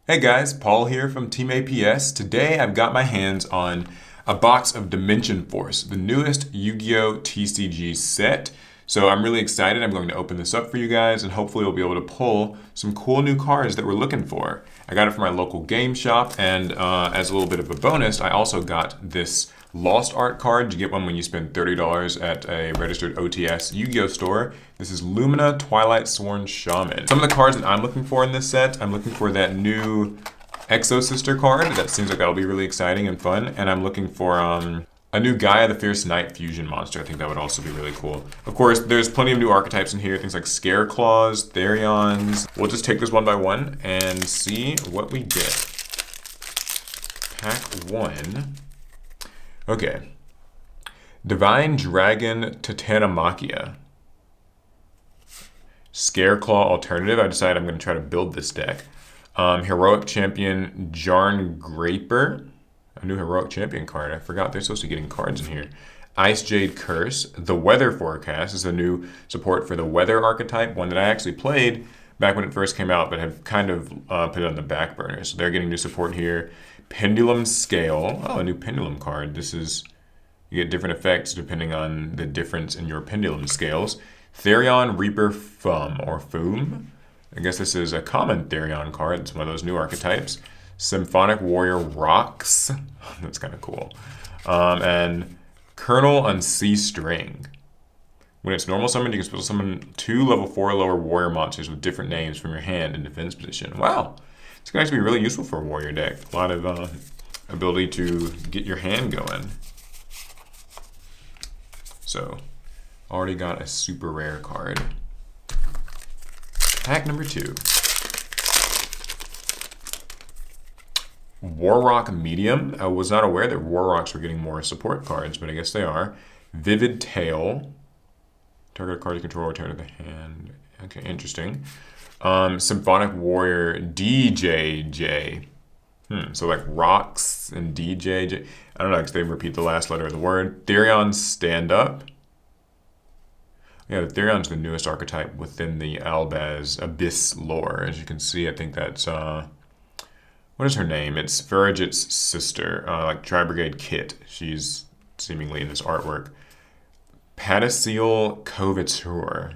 Hey guys, Paul here from Team APS. Today I've got my hands on a box of Dimension Force, the newest Yu-Gi-Oh! TCG set. So I'm really excited. I'm going to open this up for you guys and hopefully we'll be able to pull some cool new cards that we're looking for. I got it from my local game shop, and as a little bit of a bonus, I also got this Lost Art card. You get one when you spend $30 at a registered OTS Yu-Gi-Oh! Store. This is Lumina Twilight Sworn Shaman. Some of the cards that I'm looking for in this set, I'm looking for that new Exo Sister card. That seems like that'll be really exciting and fun. And I'm looking for a new Gaia the Fierce Knight fusion monster. I think that would also be really cool. Of course, there's plenty of new archetypes in here, things like Scareclaws, Therions. We'll just take this one by one and see what we get. Pack one. Okay. Divine Dragon Titanomachia. Scareclaw alternative. I decided I'm going to try to build this deck. Heroic Champion Jarn Graper. A new Heroic Champion card. I forgot they're supposed to be getting cards in here. Ice Jade Curse. The Weather Forecast is a new support for the Weather archetype, one that I actually played back when it first came out, but have kind of put it on the back burner. So they're getting new support here. Pendulum Scale. Oh, a new Pendulum card. This is, you get different effects depending on the difference in your Pendulum scales. Therion Reaper Fum, or Foom. I guess this is a common Therion card. It's one of those new archetypes. Symphonic Warrior Rocks. That's kind of cool. And Colonel on C String. When it's normal summoned, you can special summon 2 level 4 or lower warrior monsters with different names from your hand in defense position. Wow. It's going to be really useful for a warrior deck. A lot of ability to get your hand going. So, already got a super rare card. Pack number 2. Warrock Medium. I was not aware that Warrocks were getting more support cards, but I guess they are. Vivid Tail. Target card you control, return to the hand. Okay, interesting. Symphonic Warrior DJJ. So like Rocks and DJJ. I don't know, because they repeat the last letter of the word. Therion Stand Up. Yeah, the Therion's the newest archetype within the Albaz Abyss lore. As you can see, I think that's, what is her name? It's Farraget's sister, like Tri-Brigade Kit. She's seemingly in this artwork. Pataseal Coviteur.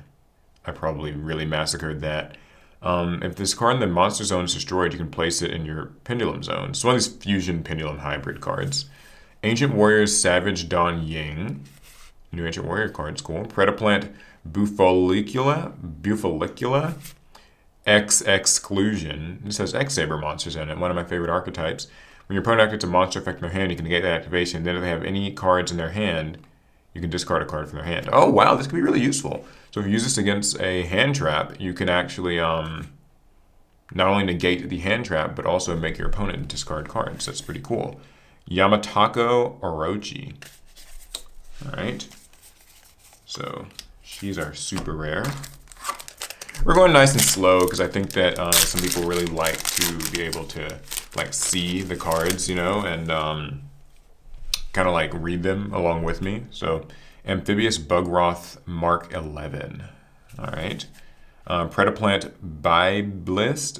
I probably really massacred that. If this card in the monster zone is destroyed, you can place it in your pendulum zone. It's one of these fusion pendulum hybrid cards. Ancient Warriors Savage Don Ying. New Ancient Warrior cards, cool. Predaplant Bufolicula. X Exclusion. This has X-Saber monsters in it, one of my favorite archetypes. When your opponent activates a monster effect in their hand, you can negate that activation. Then if they have any cards in their hand, you can discard a card from their hand. Oh wow, this could be really useful. So if you use this against a hand trap, you can actually not only negate the hand trap, but also make your opponent discard cards. That's pretty cool. Yamatako Orochi. Alright. So she's our super rare. We're going nice and slow because I think that some people really like to be able to like see the cards, you know, and kind of like read them along with me. So Amphibious Bugroth Mark 11. All right. Predaplant Bibliss.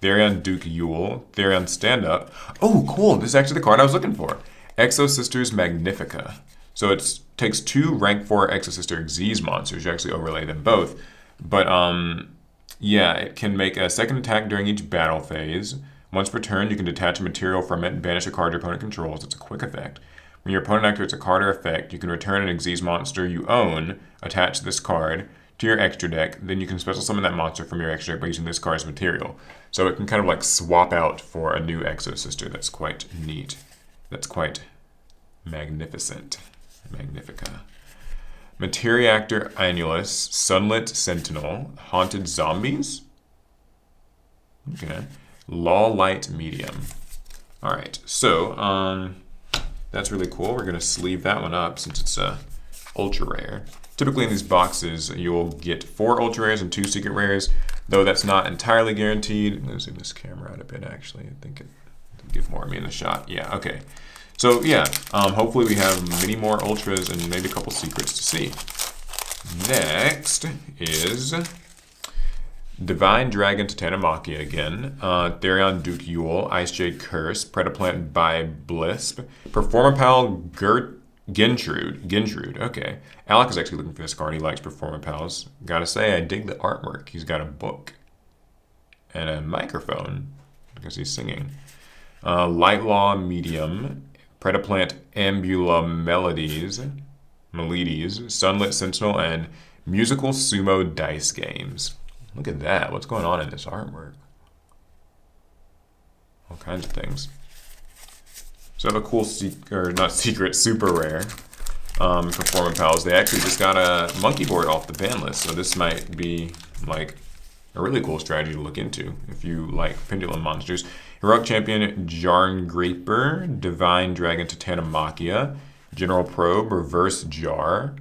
Therion Duke Yule. Therion Stand Up. Oh, cool. This is actually the card I was looking for. Exo Sisters Magnifica. So it takes 2 rank 4 Exo Sister Xyz monsters. You actually overlay them both. But yeah, it can make a second attack during each battle phase. Once per turn, you can detach a material from it and banish a card your opponent controls. It's a quick effect. When your opponent activates a card or effect, you can return an Xyz monster you own, attach this card to your extra deck, then you can special summon that monster from your extra deck by using this card as material. So it can kind of like swap out for a new Exo Sister. That's quite neat. That's quite magnificent. Magnifica. Materiactor Annulus, Sunlit Sentinel, Haunted Zombies. Okay. Law Light Medium. Alright, so that's really cool. We're going to sleeve that one up since it's ultra rare. Typically in these boxes, you'll get 4 ultra rares and 2 secret rares, though that's not entirely guaranteed. I'm going to zoom this camera out a bit, actually. I think it will give more of me in the shot. Yeah, okay. So yeah, hopefully we have many more ultras and maybe a couple secrets to see. Next is Divine Dragon Titanimachia again. Therion Duke Yule, Ice Jade Curse, Predaplant by Blisp, Performapal Gintrude. Okay. Alec is actually looking for this card. He likes Performapals. Gotta say, I dig the artwork. He's got a book and a microphone because he's singing. Lightlaw Medium, Predaplant Ambula Meledes, Sunlit Sentinel, and Musical Sumo Dice Games. Look at that. What's going on in this artwork? All kinds of things. So I have a cool, super rare Performapals. They actually just got a monkey board off the ban list, so this might be like a really cool strategy to look into if you like pendulum monsters. Heroic Champion Jarn Graper, Divine Dragon Titanimachia, General Probe, Reverse Jar.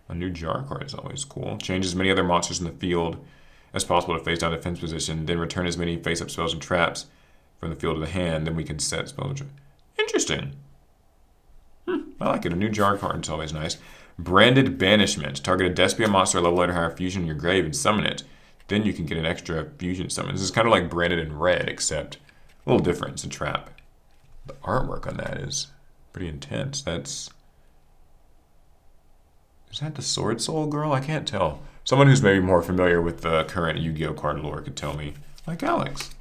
A new Jar card is always cool. Changes many other monsters in the field as possible to face down defense position, then return as many face-up spells and traps from the field to the hand, then we can set spells. Interesting. I like it. A new Jar card is always nice. Branded Banishment. Target a Despia monster level 8 or higher fusion in your grave and summon it. Then you can get an extra fusion summon. This is kind of like Branded in red, except a little different. It's a trap. The artwork on that is pretty intense. Is that the Sword Soul girl? I can't tell. Someone who's maybe more familiar with the current Yu-Gi-Oh card lore could tell me, like Alex.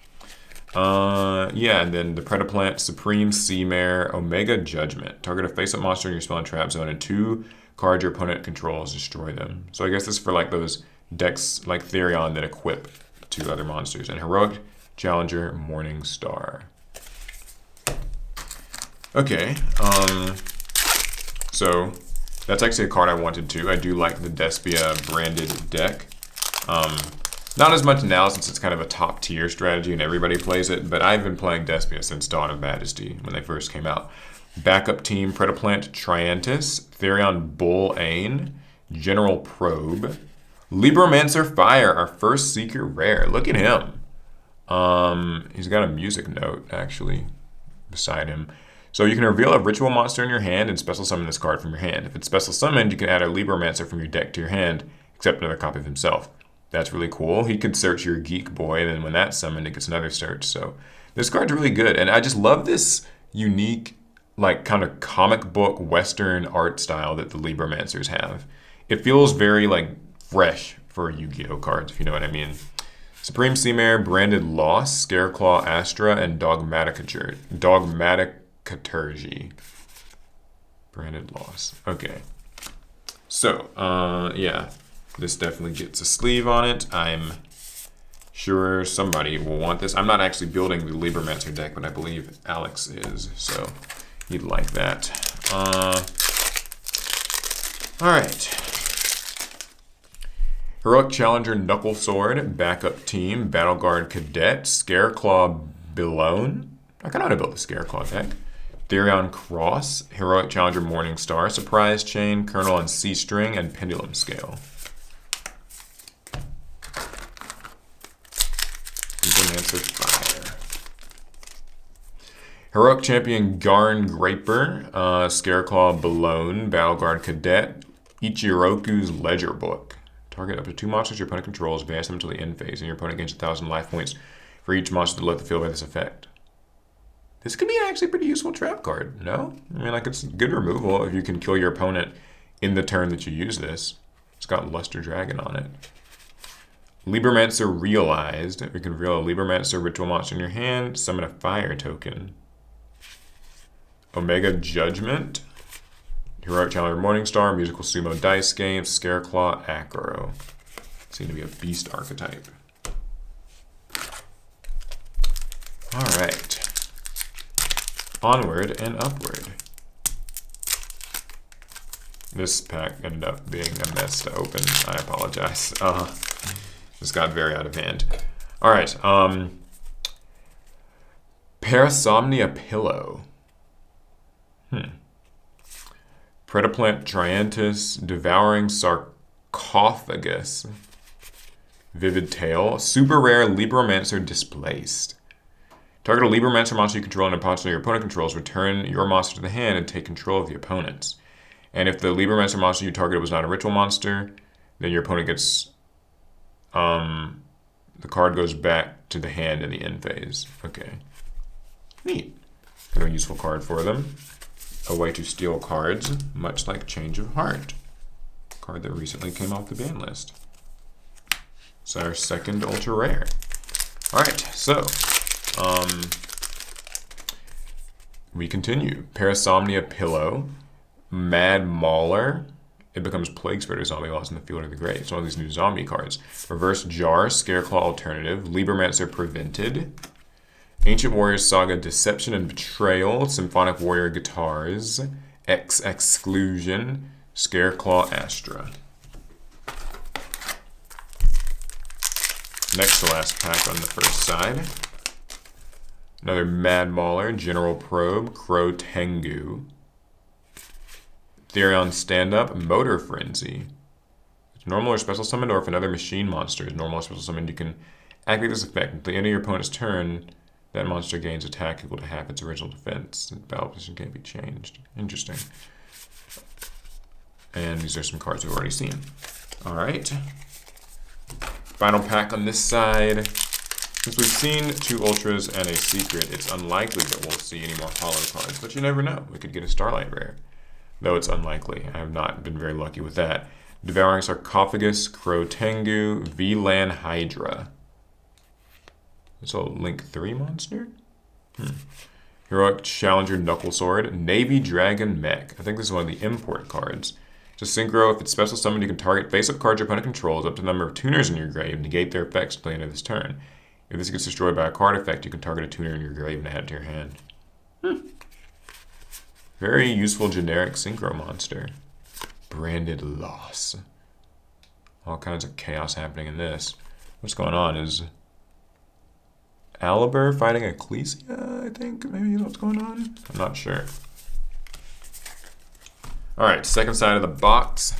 Yeah, and then the Predaplant, Supreme Sea Mare, Omega Judgment. Target a face-up monster in your spell and trap zone, and 2 cards your opponent controls, destroy them. So I guess this is for like those decks like Therion that equip 2 other monsters. And Heroic Challenger, Morning Star. Okay, so that's actually a card I wanted too. I do like the Despia branded deck. Not as much now since it's kind of a top tier strategy and everybody plays it, but I've been playing Despia since Dawn of Majesty when they first came out. Backup team, Predaplant Triantis, Therion Bull Ain, General Probe, Libromancer Fire, our first secret rare. Look at him. He's got a music note actually beside him. So you can reveal a ritual monster in your hand and special summon this card from your hand. If it's special summoned, you can add a Libromancer from your deck to your hand, except another copy of himself. That's really cool. He could search your Geek Boy, and then when that's summoned, it gets another search. So this card's really good, and I just love this unique, like kind of comic book Western art style that the Libromancers have. It feels very like fresh for Yu-Gi-Oh cards, if you know what I mean. Supreme Sea Mare, Branded Loss, Scareclaw Astra, and Dogmaticaturgy. Branded Loss. Okay. So, yeah. This definitely gets a sleeve on it. I'm sure somebody will want this. I'm not actually building the Libromancer deck, but I believe Alex is, so he'd like that. All right. Heroic Challenger Knuckle Sword, Backup Team, Battle Guard Cadet, Scareclaw Bilone. I kind of want to build the Scareclaw deck. Therion Cross, Heroic Challenger Morning Star, Surprise Chain, Colonel and C-String, and Pendulum Scale. Libromancer Fire. Heroic Champion Garn Graper, Scareclaw Balone, Battleguard Cadet, Ichiroku's Ledger Book. Target up to 2 monsters your opponent controls, advance them until the end phase, and your opponent gains 1,000 life points for each monster that left the field by this effect. This could be actually a pretty useful trap card, no? I mean, like, it's good removal if you can kill your opponent in the turn that you use this. It's got Luster Dragon on it. Libromancer Realized. You can reveal a Libromancer ritual monster in your hand, summon a fire token. Omega Judgment. Heroic Challenger Morningstar, Musical Sumo Dice Games, Scareclaw Acro. Seem to be a beast archetype. Alright. Onward and upward. This pack ended up being a mess to open. I apologize. This got very out of hand. Alright. Parasomnia Pillow. Predaplant Triantis, Devouring Sarcophagus, Vivid Tail, Super Rare Libromancer Displaced. Target a Libromancer monster you control and a monster your opponent controls, return your monster to the hand and take control of the opponent's. And if the Libromancer monster you targeted was not a ritual monster, then your opponent gets the card goes back to the hand in the end phase. Okay. Neat. Kind of a useful card for them. A way to steal cards, much like Change of Heart. Card that recently came off the ban list. It's our second ultra rare. Alright, so we continue. Parasomnia Pillow, Mad Mauler. It becomes Plague Spreader Zombie while it's in the field of the grave. It's one of these new zombie cards. Reverse Jar, Scareclaw Alternative, Libromancer Prevented, Ancient Warriors Saga Deception and Betrayal, Symphonic Warrior Guitars, X Exclusion, Scareclaw Astra. Next to last pack on the first side. Another Mad Mauler, General Probe, Crow Tengu, Therions Stand-Up, Motor Frenzy. It's normal or special summoned, or if another machine monster is normal or special summoned, you can activate this effect. At the end of your opponent's turn, that monster gains attack equal to half its original defense. The battle position can't be changed. Interesting. And these are some cards we've already seen. Alright. Final pack on this side. Since we've seen 2 Ultras and a Secret, it's unlikely that we'll see any more Hollow cards, but you never know. We could get a Starlight Rare. Though it's unlikely. I have not been very lucky with that. Devouring Sarcophagus, Crow Tengu, VLAN Hydra. It's a Link 3 monster? Heroic Challenger Knuckle Sword, Navy Dragon Mech. I think this is one of the import cards. To synchro, if it's special summoned, you can target face-up cards your opponent controls up to the number of tuners in your grave, negate their effects until the end of this turn. If this gets destroyed by a card effect, you can target a tuner in your grave and add it to your hand. Very useful generic synchro monster. Branded Loss. All kinds of chaos happening in this. What's going on is Alibur fighting Ecclesia, I think. Maybe that's what's going on. I'm not sure. Alright, second side of the box.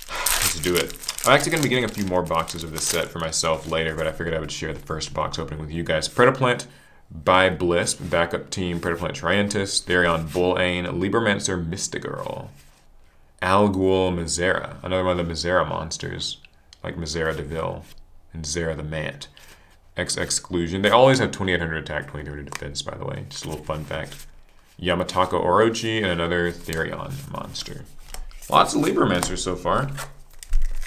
Let's do it. I'm actually going to be getting a few more boxes of this set for myself later, but I figured I would share the first box opening with you guys. Predaplant by Blisp, backup team, Predaplant Trientis, Therion Bullane, Libromancer Mystigirl, Algul Mizera, another one of the Mizera monsters, like Mizera Deville and Zera the Mant. X Exclusion. They always have 2800 attack, 2300 defense, by the way. Just a little fun fact. Yamataka Orochi, and another Therion monster. Lots of Libromancers so far.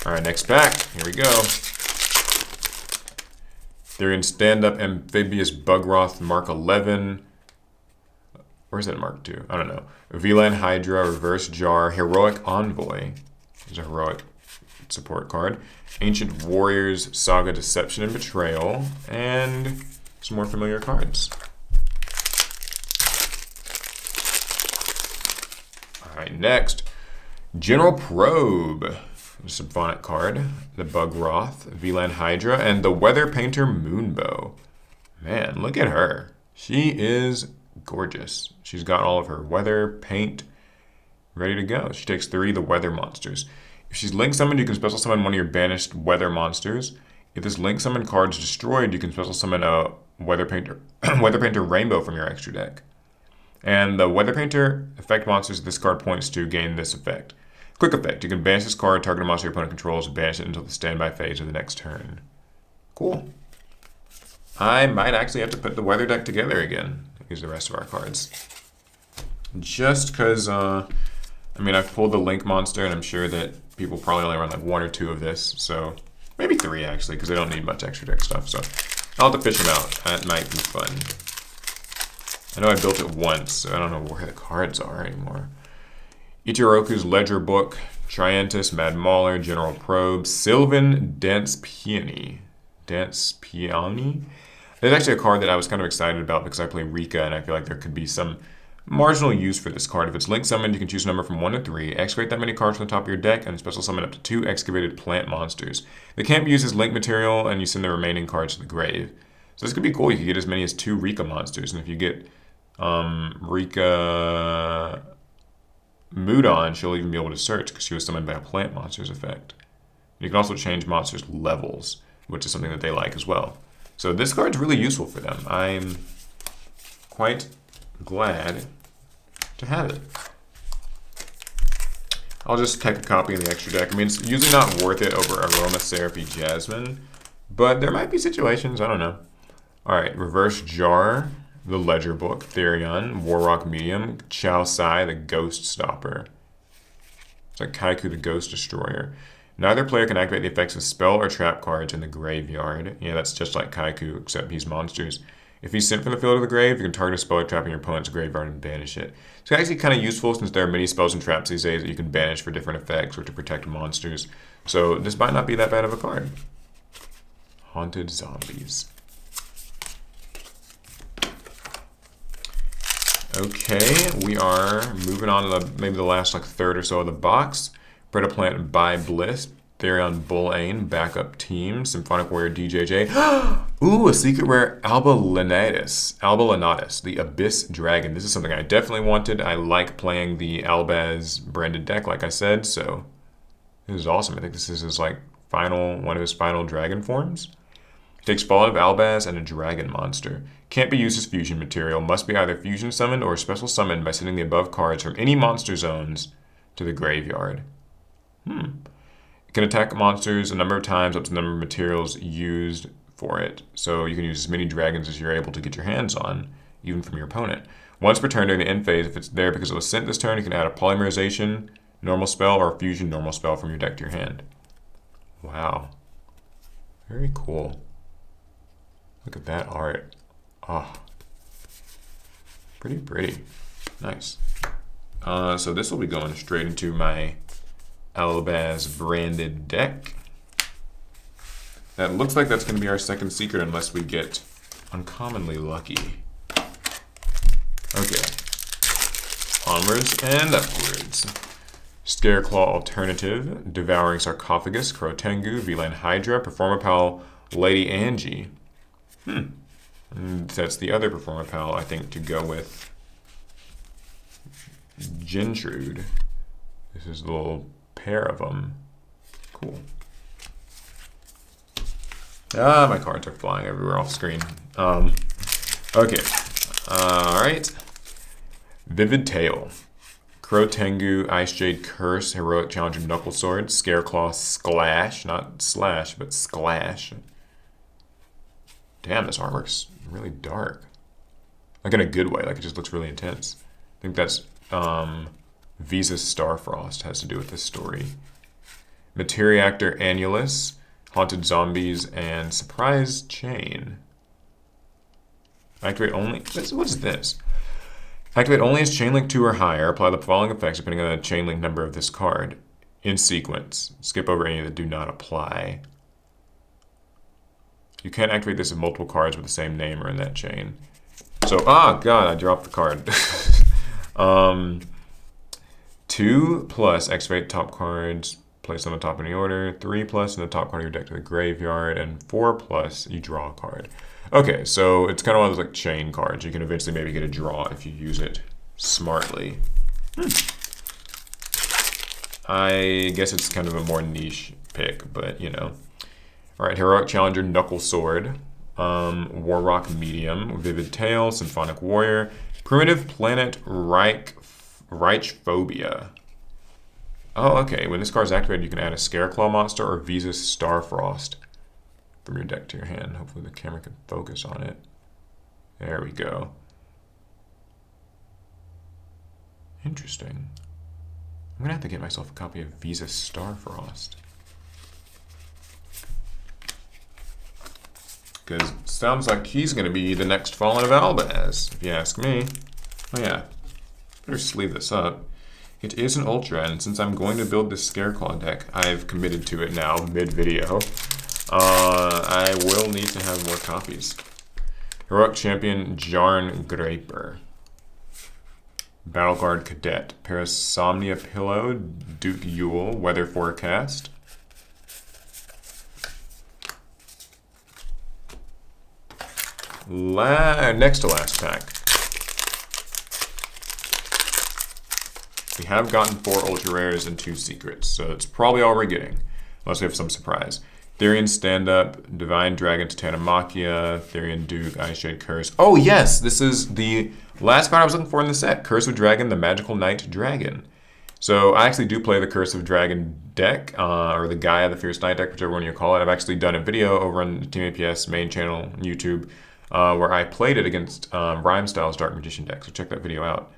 Alright, next pack. Here we go. Therion Stand-Up Amphibious Bugroth Mark 11. Or is that Mark 2? I don't know. VLAN Hydra, Reverse Jar, Heroic Envoy. There's a heroic support card. Ancient Warriors, Saga Deception and Betrayal. And some more familiar cards. Alright, next. General Probe. The Symphonic card, the Bugroth, VLAN Hydra, and the Weather Painter Moonbow. Man, look at her. She is gorgeous. She's got all of her weather paint ready to go. She takes 3 of the weather monsters. If she's link summoned, you can special summon one of your banished weather monsters. If this link summon card is destroyed, you can special summon a Weather Painter Weather Painter Rainbow from your extra deck. And the Weather Painter effect monsters this card points to gain this effect. Quick effect. You can banish this card, target a monster your opponent controls, and banish it until the standby phase of the next turn. Cool. I might actually have to put the weather deck together again. Use the rest of our cards. Just because, I mean, I've pulled the Link monster, and I'm sure that people probably only run like 1 or 2 of this. So maybe 3, actually, because they don't need much extra deck stuff. So I'll have to fish them out. That might be fun. I know I built it once, so I don't know where the cards are anymore. Ichiroku's Ledger Book, Trientis, Mad Mauler, General Probe, Sylvan Dance Peony. Dance Peony? There's actually a card that I was kind of excited about because I play Rika, and I feel like there could be some marginal use for this card. If it's link summoned, you can choose a number from 1 to 3, excavate that many cards from the top of your deck, and special summon up to 2 excavated plant monsters. They can't be used as link material, and you send the remaining cards to the grave. So this could be cool. You could get as many as 2 Rika monsters, and if you get Rika Mudon, she'll even be able to search because she was summoned by a plant monster's effect. You can also change monsters' levels, which is something that they like as well. So this card's really useful for them. I'm quite glad to have it. I'll just take a copy in the extra deck. I mean, it's usually not worth it over Aromatherapy Jasmine, but there might be situations, I don't know. All right, Reverse Jar, the Ledger Book, Therion, Warrock Medium, Chao Sai, the Ghost Stopper. It's like Kaiku, the Ghost Destroyer. Neither player can activate the effects of spell or trap cards in the graveyard. Yeah, that's just like Kaiku, except he's monsters. If he's sent from the field to the grave, you can target a spell or trap in your opponent's graveyard and banish it. So it's actually kind of useful since there are many spells and traps these days that you can banish for different effects or to protect monsters. So this might not be that bad of a card. Haunted Zombies. Okay, we are moving on to maybe the last like third or so of the box. Predaplant by Bliss, Therion Bullane, Backup Team, Symphonic Warrior DJJ. Ooh, a secret rare Alba Lenatus, the Abyss Dragon. This is something I definitely wanted. I like playing the Albaz branded deck, like I said, so this is awesome. I think this is his like one of his final dragon forms. Takes Fallen of Albaz and a dragon monster. Can't be used as fusion material. Must be either fusion summoned or special summoned by sending the above cards from any monster zones to the graveyard. It can attack monsters a number of times up to the number of materials used for it. So you can use as many dragons as you're able to get your hands on, even from your opponent. Once per turn during the end phase, if it's there because it was sent this turn, you can add a Polymerization normal spell or a fusion normal spell from your deck to your hand. Wow. Very cool. Look at that art. Oh, pretty. Nice. So this will be going straight into my Albaz branded deck. That looks like that's going to be our second secret unless we get uncommonly lucky. Okay. Onwards and upwards. Scareclaw Alternative, Devouring Sarcophagus, Crotengu, V-Land Hydra, Performer Pal, Lady Angie. And that's the other Performer Pal, I think, to go with Gentrude. This is a little pair of them. Cool. My cards are flying everywhere off screen. Okay. Alright. Vivid Tale. Crotengu, Ice Jade Curse, Heroic Challenger Knuckle Sword, Scareclaw Sklash, not Slash, but Sklash. Damn, this artwork's really dark. Like in a good way, like it just looks really intense. I think that's Visa Starfrost has to do with this story. Materiactor Annulus, Haunted Zombies, and Surprise Chain. Activate only. What is this? Activate only as chain link 2 or higher. Apply the following effects depending on the chain link number of this card. In sequence. Skip over any that do not apply. You can't activate this if multiple cards with the same name are in that chain. So, God, I dropped the card. 2+, activate top cards, place on the top of any order. 3+, in the top card of your deck to the graveyard. And 4+, you draw a card. Okay, so it's kind of one of those like chain cards. You can eventually maybe get a draw if you use it smartly. I guess it's kind of a more niche pick, but you know. Alright, Heroic Challenger Knuckle Sword, Warrock Medium, Vivid Tale, Symphonic Warrior, Primitive Planet Reichphobia. Oh, okay. When this card is activated, you can add a Scareclaw monster or Visa Starfrost from your deck to your hand. Hopefully the camera can focus on it. There we go. Interesting. I'm going to have to get myself a copy of Visa Starfrost. Because it sounds like he's going to be the next Fallen of Albaz, if you ask me. Oh yeah, better sleeve this up. It is an Ultra, and since I'm going to build this Scareclaw deck, I've committed to it now, mid-video. I will need to have more copies. Heroic Champion Jarn Graper. Battleguard Cadet. Parasomnia Pillow, Duke Yule, Weather Forecast. Next to last pack. We have gotten 4 ultra rares and 2 secrets, so it's probably all we're getting, unless we have some surprise. Therion Stand-Up, Divine Dragon, Titanamachia, Therion Duke, Ice Shade Curse. Oh yes, this is the last card I was looking for in the set. Curse of Dragon, the Magical Knight Dragon. So I actually do play the Curse of Dragon deck, or the Gaia, the Fierce Knight deck, whichever one you call it. I've actually done a video over on the Team APS main channel, YouTube, where I played it against Rhymestyle's Dark Magician deck, so check that video out.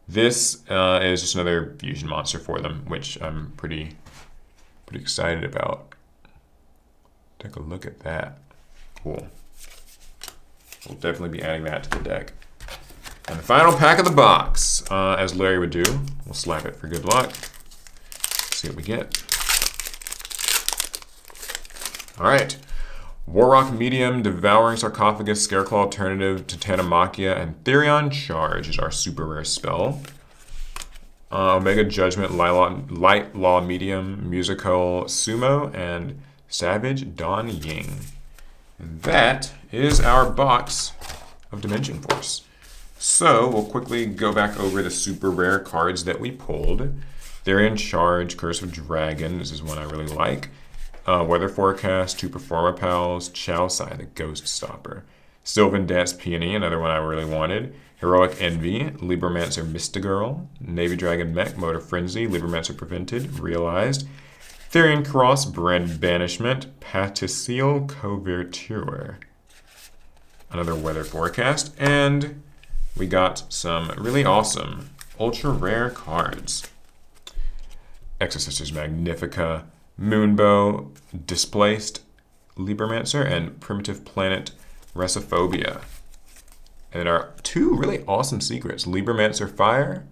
This is just another fusion monster for them, which I'm pretty excited about. Take a look at that. Cool. We'll definitely be adding that to the deck. And the final pack of the box, as Larry would do, we'll slap it for good luck. Let's see what we get. All right. Warrock Medium, Devouring Sarcophagus, Scareclaw Alternative, Titanomachia, and Therion Charge is our super rare spell. Omega Judgment, Light Law Medium, Musical Sumo, and Savage Don Ying. And that is our box of Dimension Force. So we'll quickly go back over the super rare cards that we pulled. Therion Charge, Curse of Dragon. This is one I really like. Weather Forecast, 2 Performa Pals, Chaosai, the Ghost Stopper. Sylvan Dance Peony, another one I really wanted. Heroic Envy, Libromancer Mystigirl, Navy Dragon Mech, Motor Frenzy, Libromancer Prevented, Realized. Therion Cross, Brand Banishment, Paticile Coverture. Another Weather Forecast, and we got some really awesome ultra rare cards. Exorcisters Magnifica, Moonbow, Displaced Libromancer, and Primitive Planet Resophobia. And our 2 really awesome secrets, Libromancer Fire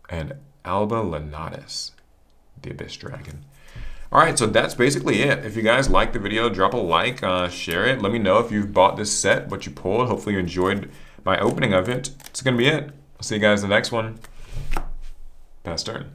and Alba Lenatus, the Abyss Dragon. All right, so that's basically it. If you guys liked the video, drop a like, share it. Let me know if you've bought this set, what you pulled. Hopefully you enjoyed my opening of it. That's going to be it. I'll see you guys in the next one. Pass turn.